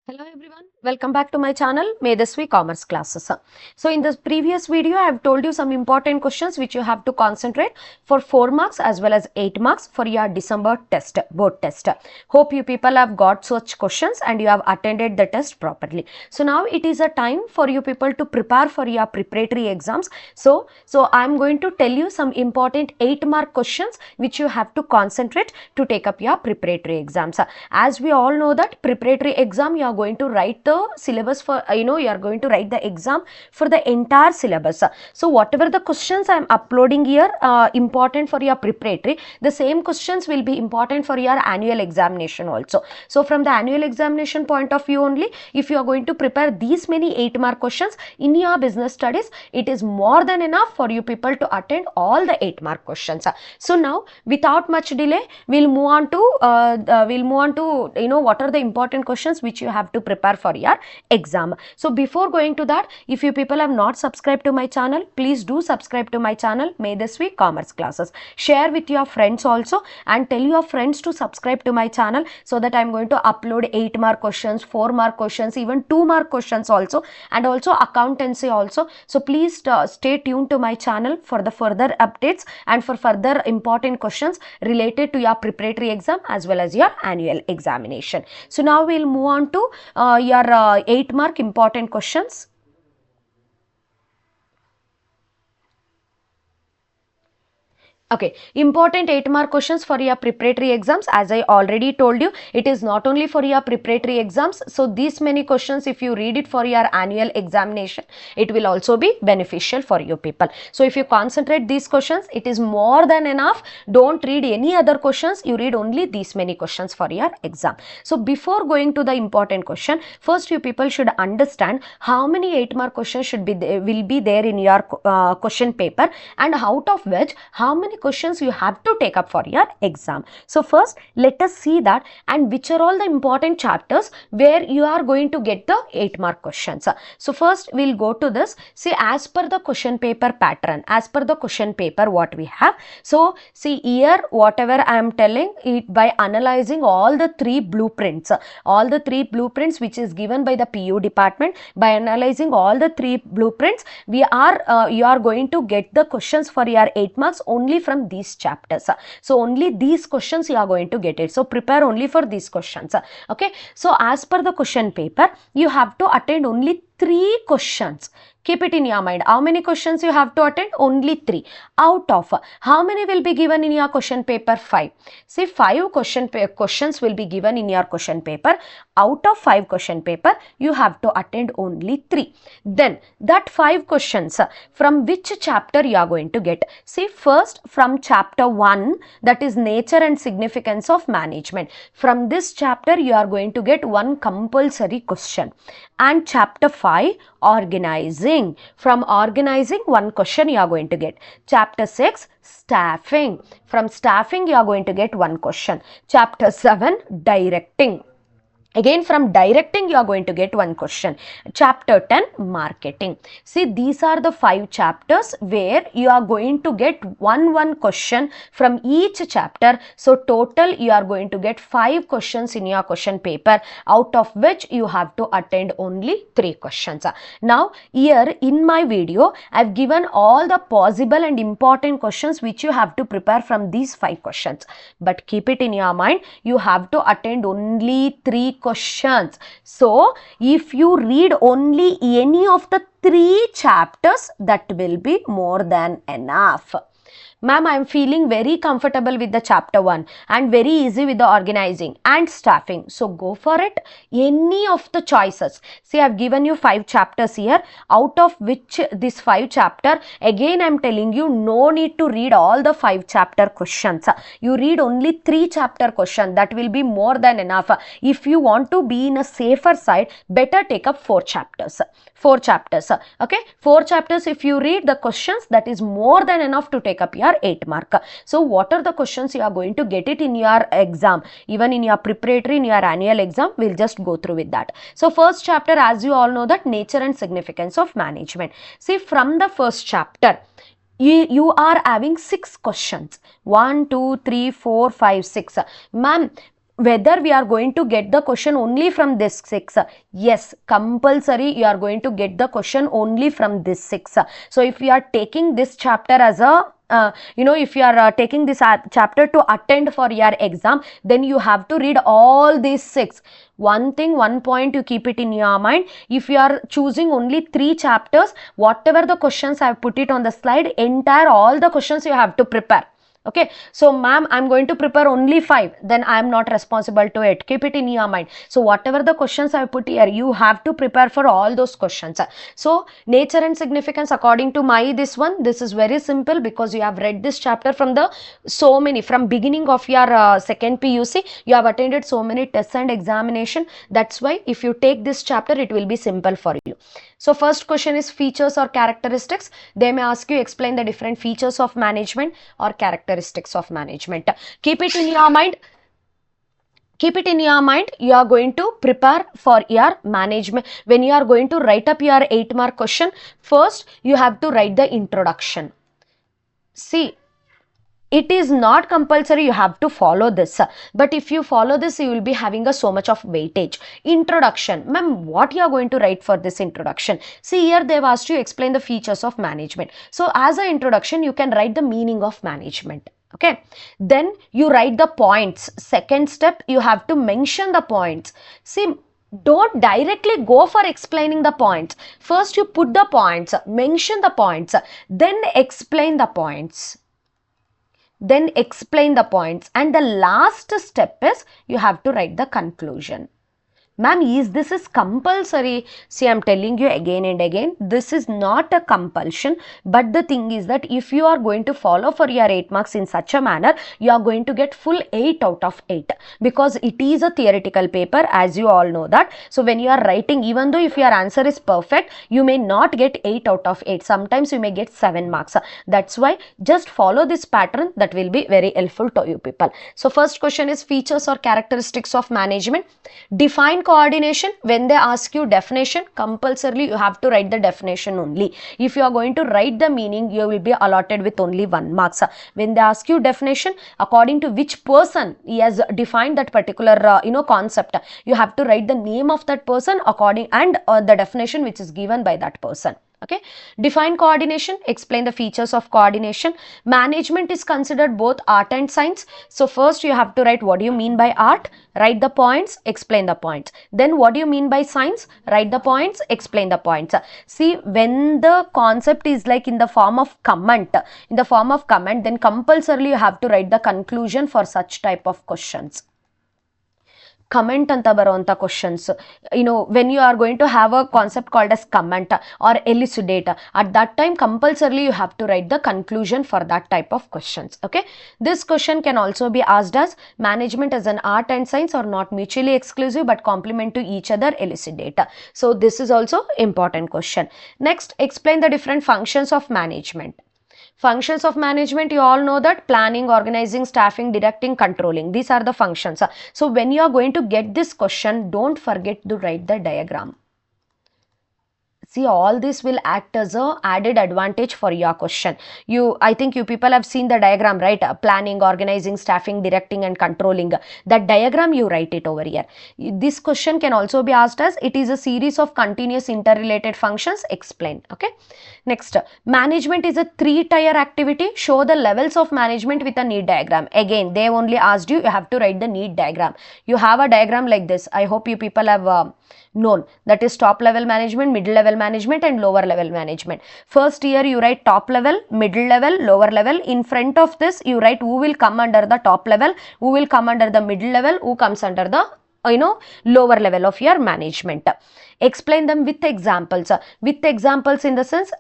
Hello everyone, welcome back to my channel Medasvi Commerce Classes. So in this previous video I have told you some important questions which you have to concentrate for 4 marks as well as 8 marks for your December test, board test. Hope you people have got such questions and you have attended the test properly. So now it is a time for you people to prepare for your preparatory exams. So I am going to tell you some important 8 mark questions which you have to concentrate to take up your preparatory exams. As we all know that preparatory exam you are going to write the syllabus for you are going to write the exam for the entire syllabus. So whatever the questions I am uploading here important for your preparatory, the same questions will be important for your annual examination also. So from the annual examination point of view only, if you are going to prepare these many 8 mark questions in your business studies, it is more than enough for you people to attend all the 8 mark questions. So now without much delay we'll move on to what are the important questions which you have to prepare for your exam. So before going to that, if you people have not subscribed to my channel, please do subscribe to my channel Medasvi Commerce Classes. Share with your friends also and tell your friends to subscribe to my channel so that I am going to upload 8 mark questions, 4 mark questions, even 2 mark questions also, and also accountancy also. So please stay tuned to my channel for the further updates and for further important questions related to your preparatory exam as well as your annual examination. So now we'll move on to your 8 mark important questions. Okay, important 8 mark questions for your preparatory exams. As I already told you, it is not only for your preparatory exams. So these many questions, if you read it for your annual examination, it will also be beneficial for you people. So if you concentrate these questions, it is more than enough. Don't read any other questions. You read only these many questions for your exam. So before going to the important question, first you people should understand how many 8 mark questions should be there, will be there in your question paper, and out of which how many questions you have to take up for your exam. So first let us see that and which are all the important chapters where you are going to get the 8 mark questions. So first we'll go to this. See, as per the question paper pattern, as per the question paper what we have. So see here, whatever I am telling it by analyzing all the 3 blueprints, which is given by the PU department. By analyzing all the 3 blueprints, we are you are going to get the questions for your 8 marks only from these chapters. So only these questions you are going to get it. So prepare only for these questions. Okay. So as per the question paper, you have to attend only 3 questions. Keep it in your mind. How many questions you have to attend? Only 3. Out of how many will be given in your question paper? 5. See, 5 questions will be given in your question paper. Out of 5 question paper, you have to attend only 3. Then that 5 questions, from which chapter you are going to get? See, first from chapter 1, that is nature and significance of management. From this chapter you are going to get one compulsory question. And chapter 5, organizing. From organizing, one question you are going to get. Chapter 6, staffing. From staffing you are going to get one question. Chapter 7, directing. Again, from directing you are going to get one question. Chapter 10, marketing. See, these are the 5 chapters where you are going to get one question from each chapter. So total you are going to get 5 questions in your question paper, out of which you have to attend only 3 questions. Now here in my video I have given all the possible and important questions which you have to prepare from these 5 questions. But keep it in your mind, you have to attend only 3 questions. So if you read only any of the 3 chapters, that will be more than enough. Ma'am, I am feeling very comfortable with the chapter 1 and very easy with the organizing and staffing. So go for it. Any of the choices. See, I have given you 5 chapters here, out of which this 5 chapter, again I am telling you, no need to read all the 5 chapter questions. You read only 3 chapter question. That will be more than enough. If you want to be in a safer side, better take up 4 chapters. 4 chapters. Okay, 4 chapters if you read the questions, that is more than enough to take up your 8 mark. So what are the questions you are going to get it in your exam, even in your preparatory, in your annual exam? We'll just go through with that. So first chapter, as you all know, that nature and significance of management. See, from the first chapter you are having 6 questions. 1, 2, 3, 4, 5, 6. Ma'am, whether we are going to get the question only from this 6. Yes, compulsory you are going to get the question only from this 6. So if you are taking this chapter as a if you are taking this chapter to attend for your exam, then you have to read all these 6. One point you keep it in your mind. If you are choosing only 3 chapters, whatever the questions I have put it on the slide, entire all the questions you have to prepare. Okay, so ma'am, I'm going to prepare only 5, then I am not responsible to it. Keep it in your mind. So whatever the questions I put here, you have to prepare for all those questions. So nature and significance, according to my this is very simple, because you have read this chapter from from beginning of your second PUC, you have attended so many tests and examination. That's why if you take this chapter, it will be simple for you. So first question is features or characteristics. They may ask you explain the different features of management or characteristics of management. Keep it in your mind. Keep it in your mind. You are going to prepare for your management. When you are going to write up your 8-mark question, first you have to write the introduction. See, it is not compulsory you have to follow this, but if you follow this, you will be having so much of weightage. Introduction, ma'am, what you are going to write for this introduction? See, here they have asked you explain the features of management. So as an introduction, you can write the meaning of management. Okay, then you write the points. Second step, you have to mention the points. See, don't directly go for explaining the points. First you put the points, mention the points, then explain the points. Then explain the points, and the last step is you have to write the conclusion. Ma'am, this is compulsory? See, I am telling you again and again, this is not a compulsion, but the thing is that if you are going to follow for your 8 marks in such a manner, you are going to get full 8 out of 8, because it is a theoretical paper, as you all know that. So when you are writing, even though if your answer is perfect, you may not get 8 out of 8. Sometimes you may get 7 marks. That's why just follow this pattern. That will be very helpful to you people. So first question is features or characteristics of management. Define coordination. When they ask you definition, compulsorily you have to write the definition only. If you are going to write the meaning, you will be allotted with only 1 marks. When they ask you definition, according to which person he has defined that particular concept, you have to write the name of that person according and the definition which is given by that person. Okay, define coordination, explain the features of coordination. Management is considered both art and science. So first you have to write what do you mean by art, write the points, explain the points. Then what do you mean by science, write the points, explain the points. See, when the concept is like in the form of comment, then compulsorily you have to write the conclusion for such type of questions. Comment anta baruanta questions, when you are going to have a concept called as comment or elucidate, at that time compulsorily you have to write the conclusion for that type of questions. Okay, this question can also be asked as management as an art and science are not mutually exclusive but complement to each other, elucidate. So this is also important question. Next, explain the different functions of management. Functions of management, you all know that planning, organizing, staffing, directing, controlling. These are the functions. So when you are going to get this question, don't forget to write the diagram. See, all this will act as a added advantage for your question. I think you people have seen the diagram, right? Planning, organizing, staffing, directing and controlling. That diagram you write it over here. This question can also be asked as it is a series of continuous interrelated functions. Explain. Okay. Next, management is a 3-tier activity. Show the levels of management with a need diagram. Again, they only asked you have to write the need diagram. You have a diagram like this. I hope you people have known, that is top level management, middle level management and lower level management. First year you write top level, middle level, lower level. In front of this you write who will come under the top level, who will come under the middle level, who comes under the lower level of your management. Explain them with examples. With examples in the sense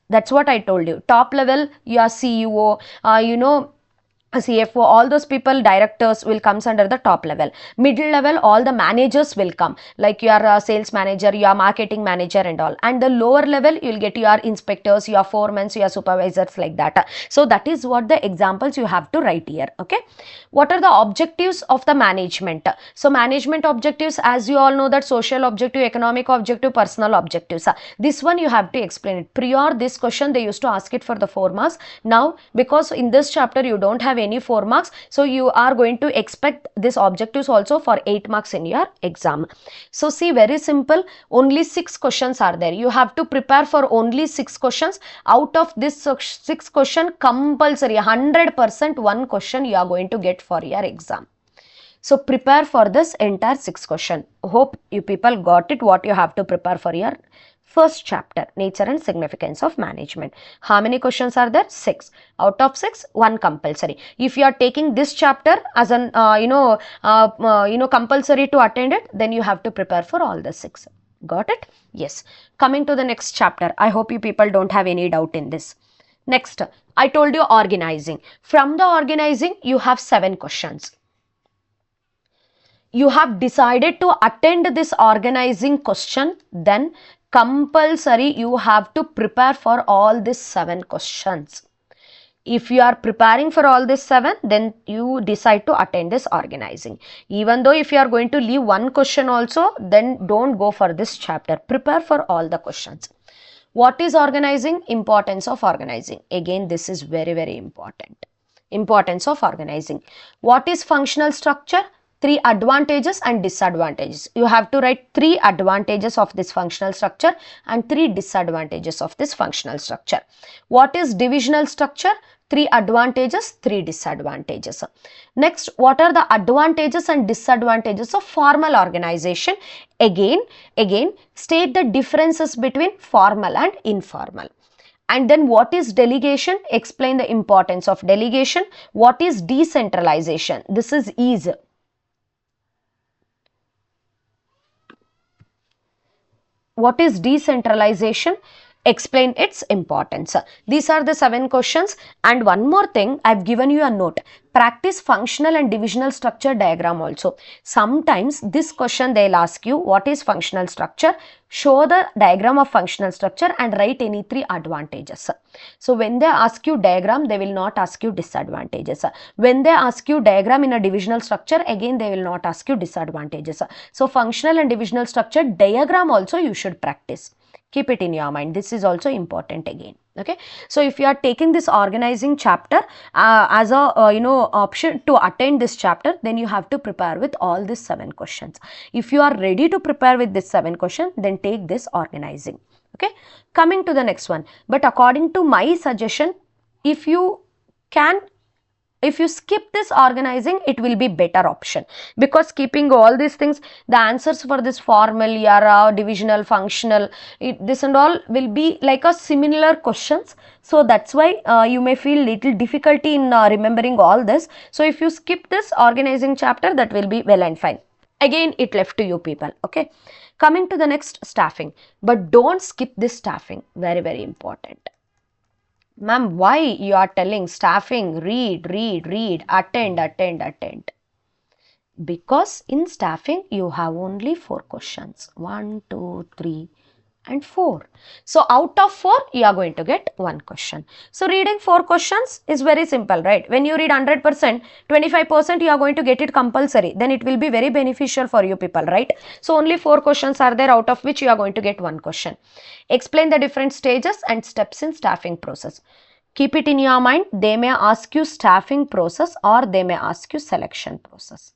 that's what I told you. Top level, your CEO, CFO, all those people, directors will comes under the top level. Middle level, all the managers will come, like your sales manager, your marketing manager and all. And the lower level, you will get your inspectors, your foremen, your supervisors, like that. So that is what the examples you have to write here. Okay. What are the objectives of the management? So management objectives, as you all know, that social objective, economic objective, personal objectives. This one you have to explain it. Prior this question, they used to ask it for the 4 marks. Now, because in this chapter you don't have any 4 marks. So you are going to expect this objectives also for 8 marks in your exam. So see, very simple, only 6 questions are there. You have to prepare for only 6 questions. Out of this 6 question, compulsory 100% one question you are going to get for your exam. So prepare for this entire 6 question. Hope you people got it, what you have to prepare for your first chapter, nature and significance of management. How many questions are there? 6. Out of 6, 1 compulsory. If you are taking this chapter as an compulsory to attend it, then you have to prepare for all the 6. Got it? Yes. Coming to the next chapter. I hope you people don't have any doubt in this. Next, I told you organizing. From the organizing, you have 7 questions. You have decided to attend this organizing question, then compulsory you have to prepare for all these 7 questions. If you are preparing for all these 7, then you decide to attend this organizing. Even though if you are going to leave one question also, then don't go for this chapter. Prepare for all the questions. What is organizing? Importance of organizing. Again, this is very, very important. Importance of organizing. What is functional structure? 3 advantages and disadvantages. You have to write 3 advantages of this functional structure and 3 disadvantages of this functional structure. What is divisional structure? 3 advantages, 3 disadvantages. Next, what are the advantages and disadvantages of formal organization? Again, state the differences between formal and informal. And then what is delegation? Explain the importance of delegation. What is decentralization? This is ease. What is decentralization? Explain its importance. These are the 7 questions. And one more thing, I have given you a note. Practice functional and divisional structure diagram also. Sometimes this question they will ask you, what is functional structure? Show the diagram of functional structure and write any 3 advantages. So when they ask you diagram, they will not ask you disadvantages. When they ask you diagram in a divisional structure, again they will not ask you disadvantages. So functional and divisional structure diagram also you should practice. Keep it in your mind. This is also important again. Okay. So if you are taking this organizing chapter as a option to attend this chapter, then you have to prepare with all these 7 questions. If you are ready to prepare with this 7 questions, then take this organizing. Okay. Coming to the next one. But according to my suggestion, if you skip this organizing, it will be better option, because keeping all these things, the answers for this formal, ERA, divisional, functional, this and all will be like a similar questions. So that's why you may feel little difficulty in remembering all this. So if you skip this organizing chapter, that will be well and fine. Again, it left to you people. Okay. Coming to the next, staffing. But don't skip this staffing. Very, very important. Ma'am, why you are telling staffing, read, attend? Because in staffing, you have only 4 questions. 1, 2, 3 and 4. So out of 4, you are going to get 1 question. So reading 4 questions is very simple, right? When you read 100%, 25% you are going to get it compulsory. Then it will be very beneficial for you people, right? So only 4 questions are there, out of which you are going to get 1 question. Explain the different stages and steps in staffing process. Keep it in your mind. They may ask you staffing process or they may ask you selection process.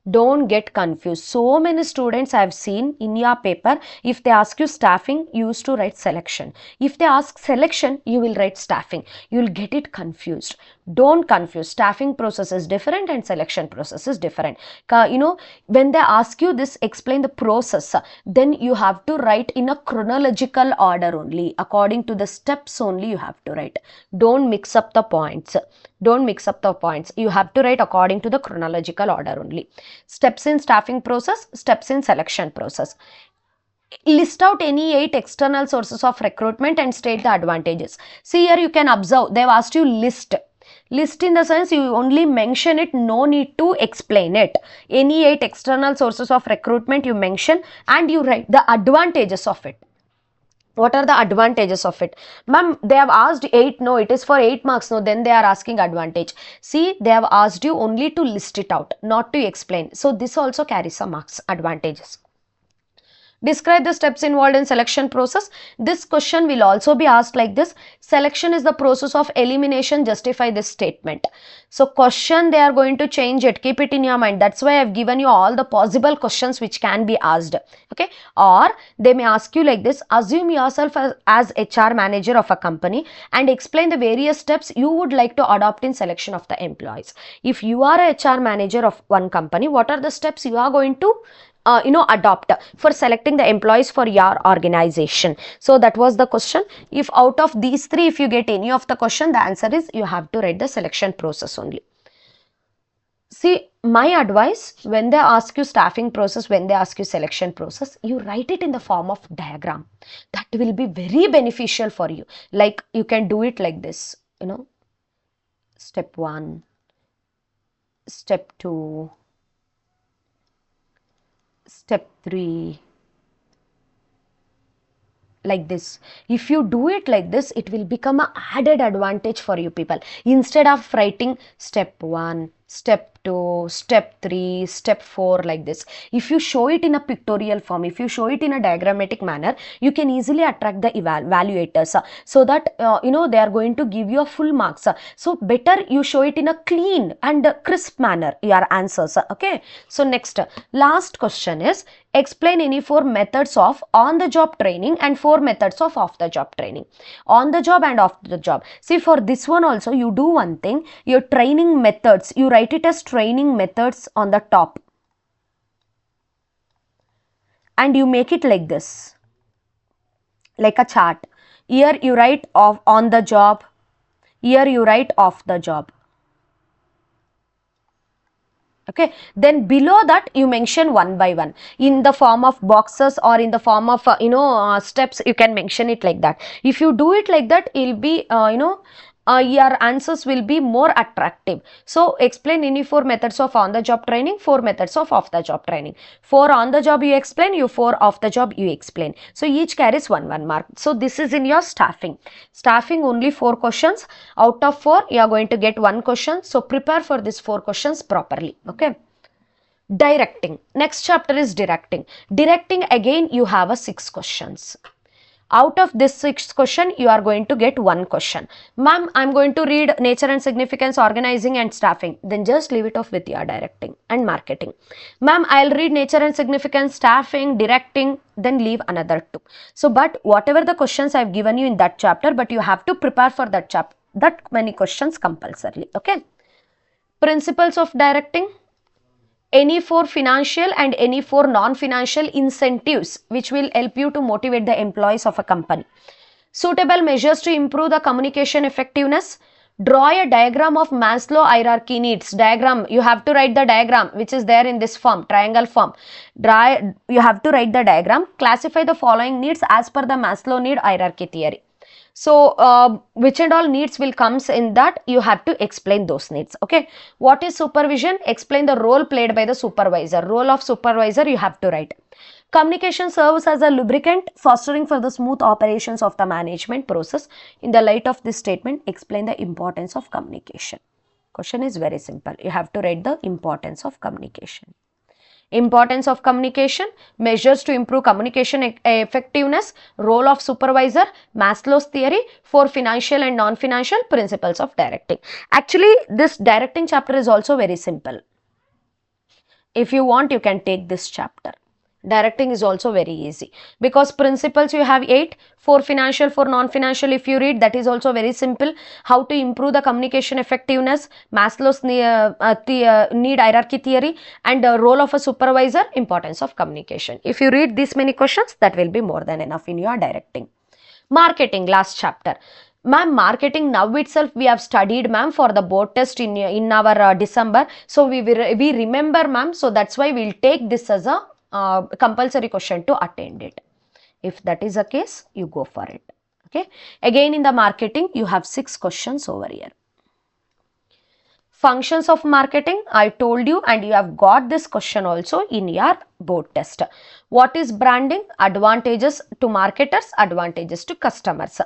Don't get confused. So many students I have seen in your paper, if they ask you staffing, you used to write selection. If they ask selection, you will write staffing. You will get it confused. Don't confuse. Staffing process is different and selection process is different. When they ask you this, explain the process, then you have to write in a chronological order only. According to the steps only you have to write. Don't mix up the points. You have to write according to the chronological order only. Steps in staffing process, steps in selection process. List out any 8 external sources of recruitment and state the advantages. See here, you can observe they have asked you list. List in the sense you only mention it, no need to explain it. Any 8 external sources of recruitment you mention and you write the advantages of it. What are the advantages of it? Ma'am, they have asked 8. No, it is for 8 marks. No, then they are asking advantage. See, they have asked you only to list it out, not to explain. So this also carries some marks, advantages. Describe the steps involved in selection process. This question will also be asked like this. Selection is the process of elimination. Justify this statement. So question they are going to change it. Keep it in your mind. That's why I have given you all the possible questions which can be asked. Okay. Or they may ask you like this. Assume yourself as HR manager of a company and explain the various steps you would like to adopt in selection of the employees. If you are a HR manager of one company, what are the steps you are going to adopt for selecting the employees for your organization? So that was the question. If out of these three, if you get any of the question, the answer is you have to write the selection process only. See, my advice, when they ask you staffing process, when they ask you selection process, you write it in the form of diagram. That will be very beneficial for you. Like you can do it like this, step 1, step 2, step 3, like this. If you do it like this, it will become an added advantage for you people. Instead of writing step 1, step 2, step 3, step 4 like this, if you show it in a pictorial form, if you show it in a diagrammatic manner, you can easily attract the evaluators, so that they are going to give you a full marks. So better you show it in a clean and crisp manner, your answers. Okay. So next, last question is, explain any 4 methods of on the job training and 4 methods of off the job training. On the job and off the job. See, for this one also, you do one thing, your training methods, you write it as training methods on the top and you make it like this, like a chart. Here you write on the job, here you write off the job. Okay, then below that you mention one by one in the form of boxes or in the form of steps. You can mention it like that. If you do it like that, it'll be your answers will be more attractive. So explain any 4 methods of on the job training, 4 methods of off the job training. 4 on the job you explain, you 4 off the job you explain. So each carries 1 mark. So this is in your staffing. Staffing only 4 questions. Out of 4 you are going to get 1 question. So prepare for these 4 questions properly. Okay. Directing. Next chapter is directing. Directing, again you have a 6 questions. Out of this 6th question, you are going to get 1 question. Ma'am, I am going to read nature and significance, organizing and staffing. Then just leave it off with your directing and marketing. Ma'am, I will read nature and significance, staffing, directing, then leave another 2. So, but whatever the questions I have given you in that chapter, but you have to prepare for that chapter, that many questions compulsorily. Okay. Principles of directing. Any 4 financial and any 4 non-financial incentives which will help you to motivate the employees of a company. Suitable measures to improve the communication effectiveness. Draw a diagram of Maslow hierarchy needs. Diagram, you have to write the diagram which is there in this form, triangle form. You have to write the diagram. Classify the following needs as per the Maslow need hierarchy theory. So, which and all needs will comes in that, you have to explain those needs. Okay. What is supervision? Explain the role played by the supervisor. Role of supervisor you have to write. Communication serves as a lubricant, fostering for the smooth operations of the management process. In the light of this statement, explain the importance of communication. Question is very simple. You have to write the importance of communication. Importance of communication, measures to improve communication effectiveness, role of supervisor, Maslow's theory, 4 financial and non-financial principles of directing. Actually, this directing chapter is also very simple. If you want, you can take this chapter. Directing is also very easy because principles you have 8, 4 financial, 4 non-financial. If you read, that is also very simple. How to improve the communication effectiveness, Maslow's need hierarchy theory, and role of a supervisor, importance of communication. If you read these many questions, that will be more than enough in your directing. Marketing, last chapter. Ma'am, marketing now itself we have studied, ma'am, for the board test in our December. So we remember, ma'am. So that's why we'll take this as a compulsory question to attend it. If that is the case, you go for it. Okay. Again, in the marketing, you have 6 questions over here. Functions of marketing, I told you, and you have got this question also in your board test. What is branding? Advantages to marketers, advantages to customers.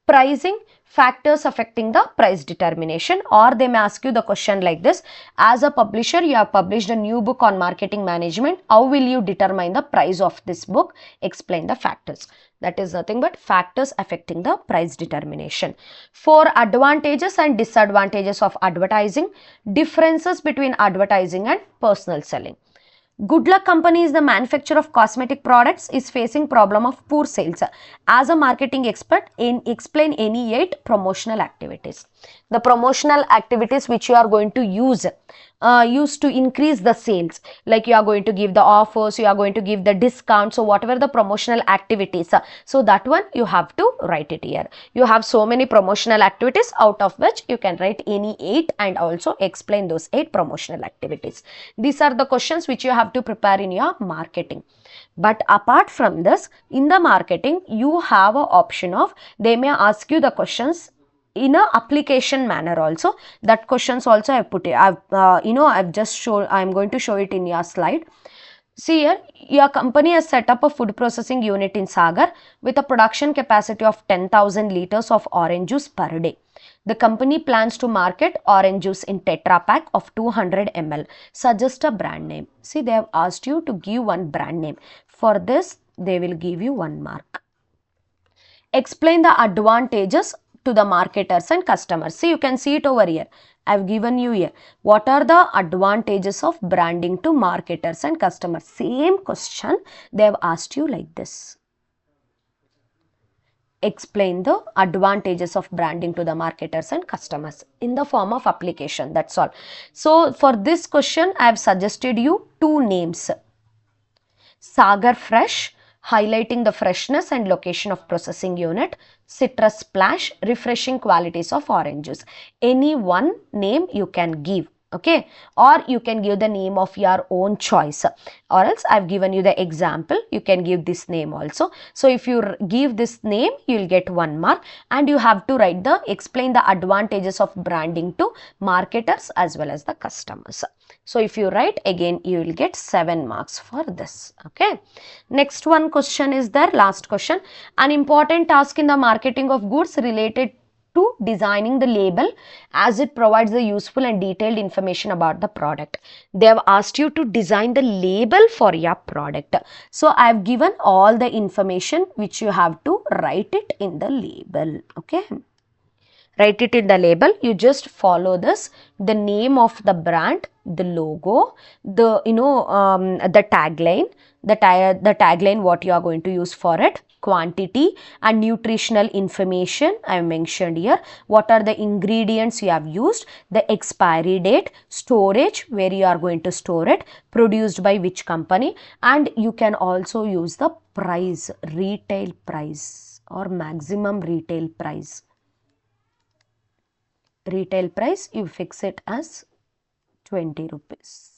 Pricing, factors affecting the price determination, or they may ask you the question like this: as a publisher, you have published a new book on marketing management. How will you determine the price of this book? Explain the factors. That is nothing but factors affecting the price determination. For advantages and disadvantages of advertising, differences between advertising and personal selling. Good Luck Company is the manufacturer of cosmetic products, is facing problem of poor sales. As a marketing expert, explain any 8 promotional activities. The promotional activities which you are going to use to increase the sales, like you are going to give the offers, you are going to give the discounts, so whatever the promotional activities, so that one you have to write it here. You have so many promotional activities, out of which you can write any 8 and also explain those 8 promotional activities. These are the questions which you have to prepare in your marketing. But apart from this, in the marketing, you have an option of, they may ask you the questions in a application manner also. That questions also I put it, I've just shown, I'm going to show it in your slide. See here, your company has set up a food processing unit in Sagar with a production capacity of 10,000 liters of orange juice per day. The company plans to market orange juice in Tetra Pak of 200 ml. Suggest a brand name. See, they have asked you to give one brand name. For this, they will give you 1 mark. Explain the advantages to the marketers and customers. See, you can see it over here. I have given you here. What are the advantages of branding to marketers and customers? Same question they have asked you like this. Explain the advantages of branding to the marketers and customers in the form of application. That's all. So, for this question, I have suggested you 2 names. Sagar Fresh, highlighting the freshness and location of processing unit. Citrus Splash, refreshing qualities of orange juice. Any one name you can give. Okay, or you can give the name of your own choice, or else I've given you the example, you can give this name also. So if you give this name, you will get 1 mark, and you have to write the, explain the advantages of branding to marketers as well as the customers. So if you write, again you will get 7 marks for this. Okay, next one question is there, last question. An important task in the marketing of goods related to designing the label, as it provides the useful and detailed information about the product. They have asked you to design the label for your product. So I have given all the information which you have to write it in the label. Okay, write it in the label. You just follow this: the name of the brand, the logo, the the tagline, the tagline what you are going to use for it, quantity and nutritional information I have mentioned here, what are the ingredients you have used, the expiry date, storage, where you are going to store it, produced by which company, and you can also use the price, retail price or maximum retail price. Retail price, you fix it as 20 rupees.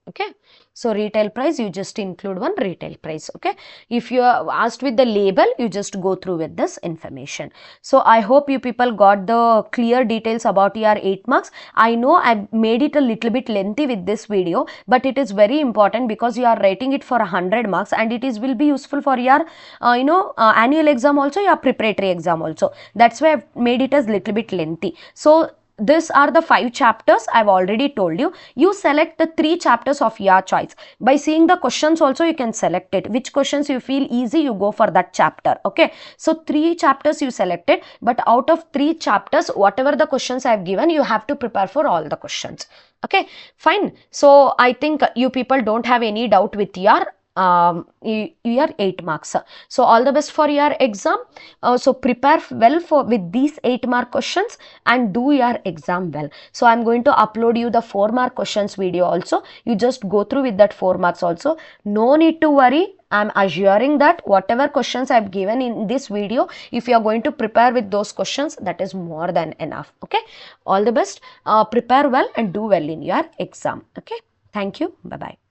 Okay, so retail price, you just include one retail price. Okay, if you are asked with the label, you just go through with this information. So I hope you people got the clear details about your 8 marks. I know I've made it a little bit lengthy with this video, but it is very important because you are writing it for 100 marks, and it will be useful for your annual exam also, your preparatory exam also. That's why I've made it as little bit lengthy. So these are the 5 chapters I've already told you. You select the 3 chapters of your choice. By seeing the questions also, you can select it. Which questions you feel easy, you go for that chapter. Okay, so 3 chapters you selected, but out of 3 chapters, whatever the questions I've given, you have to prepare for all the questions. Okay, fine. So I think you people don't have any doubt with your 8 marks. So all the best for your exam. So prepare well for with these 8 mark questions and do your exam well. So I'm going to upload you the 4 mark questions video also. You just go through with that 4 marks also. No need to worry. I'm assuring that whatever questions I've given in this video, if you are going to prepare with those questions, that is more than enough. Okay, all the best. Prepare well and do well in your exam. Okay, thank you. Bye bye.